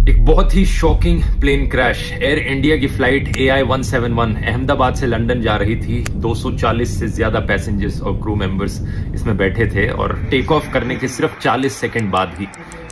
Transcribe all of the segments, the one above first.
एक बहुत ही shocking plane crash. Air India की फ्लाइट AI-171 अहमदाबाद से लंदन जा रही थी। 240 से ज्यादा पैसेंजर्स और क्रू मेंबर्स इसमें बैठे थे और टेक ऑफ करने के सिर्फ 40 सेकंड बाद ही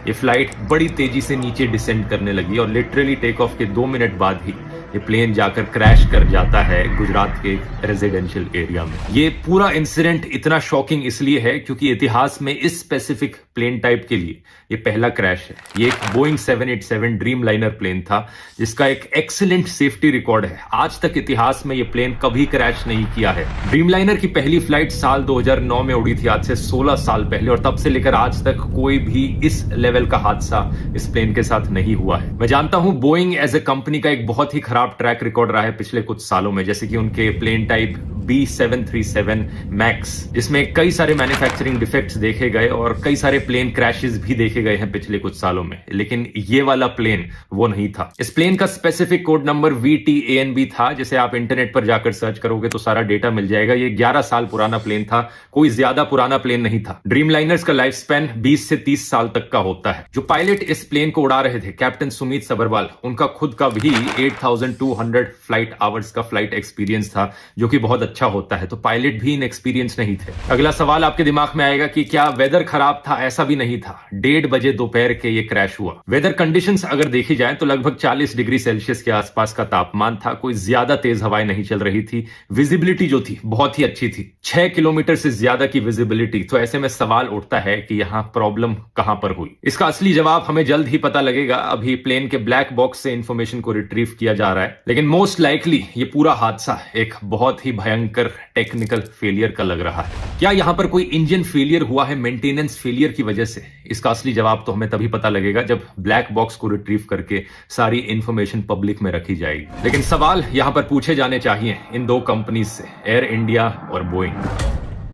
ये फ्लाइट बड़ी तेजी से नीचे डिसेंड करने लगी और लिटरली टेक ऑफ के 2 मिनट बाद ही ये प्लेन जाकर क्रैश कर जाता है गुजरात के रेजिडेंशियल एरिया में। ये पूरा इंसिडेंट इतना शॉकिंग इसलिए है क्योंकि इतिहास में इस स्पेसिफिक प्लेन टाइप के लिए ये पहला क्रैश है। ये एक बोइंग 787 ड्रीम लाइनर प्लेन था जिसका एक एक्सीलेंट सेफ्टी रिकॉर्ड है। आज तक इतिहास में ये प्लेन कभी क्रैश नहीं किया है। ड्रीम लाइनर की पहली फ्लाइट साल 2009 में उड़ी थी, आज से 16 साल पहले, और तब से लेकर आज तक कोई भी इस लेवल का हादसा इस प्लेन के साथ नहीं हुआ है। मैं जानता हूं बोइंग एज ए कंपनी का एक बहुत ही खराब ट्रैक रिकॉर्ड रहा है पिछले कुछ सालों में, जैसे कि उनके प्लेन टाइप B737 मैक्स, जिसमें कई सारे मैन्युफैक्चरिंग डिफेक्ट्स देखे गए और कई सारे प्लेन क्रैशेस भी देखे गए हैं पिछले कुछ सालों में, लेकिन ये वाला प्लेन वो नहीं था। इस प्लेन का स्पेसिफिक कोड नंबर VTANB था, जिसे आप इंटरनेट पर जाकर सर्च करोगे तो सारा डेटा मिल जाएगा। ये 11 साल पुराना प्लेन था, कोई ज्यादा पुराना प्लेन नहीं था। ड्रीम लाइनर्स का लाइफ स्पैन 20 से 30 साल तक का होता है। जो पायलट इस प्लेन को उड़ा रहे थे, कैप्टन सुमित सबरवाल, उनका खुद का भी 8200 फ्लाइट आवर्स का फ्लाइट एक्सपीरियंस था, जो कि बहुत अच्छा होता है। तो पायलट भी इनएक्सपीरियंस नहीं थे। अगला सवाल आपके दिमाग में आएगा कि क्या वेदर खराब था? ऐसा भी नहीं था। 1:30 बजे दोपहर के ये क्रैश हुआ। वेदर कंडीशंस अगर देखी जाए तो लगभग 40 डिग्री सेल्सियस के आसपास का तापमान था। कोई ज्यादा तेज हवाएं नहीं चल रही थी। विजिबिलिटी जो थी बहुत ही अच्छी थी, 6 किलोमीटर से ज्यादा की विजिबिलिटी। तो ऐसे में सवाल उठता है कि यहां प्रॉब्लम कहां पर हुई। इसका असली जवाब हमें जल्द ही पता लगेगा। अभी प्लेन के ब्लैक बॉक्स से इंफॉर्मेशन को रिट्रीव किया जा रहा है, लेकिन मोस्ट लाइकली ये पूरा हादसा एक बहुत ही भयंकर टेक्निकल फेलियर का लग रहा है। क्या यहां पर कोई इंजन फेलियर हुआ है मेंटेनेंस फेलियर की वजह से? इसका असली जवाब तो हमें तभी पता लगेगा जब ब्लैक बॉक्स को रिट्रीव करके सारी इंफॉर्मेशन पब्लिक में रखी जाएगी। लेकिन सवाल यहां पर पूछे जाने चाहिए इन दो कंपनीज से, एयर इंडिया और बोइंग।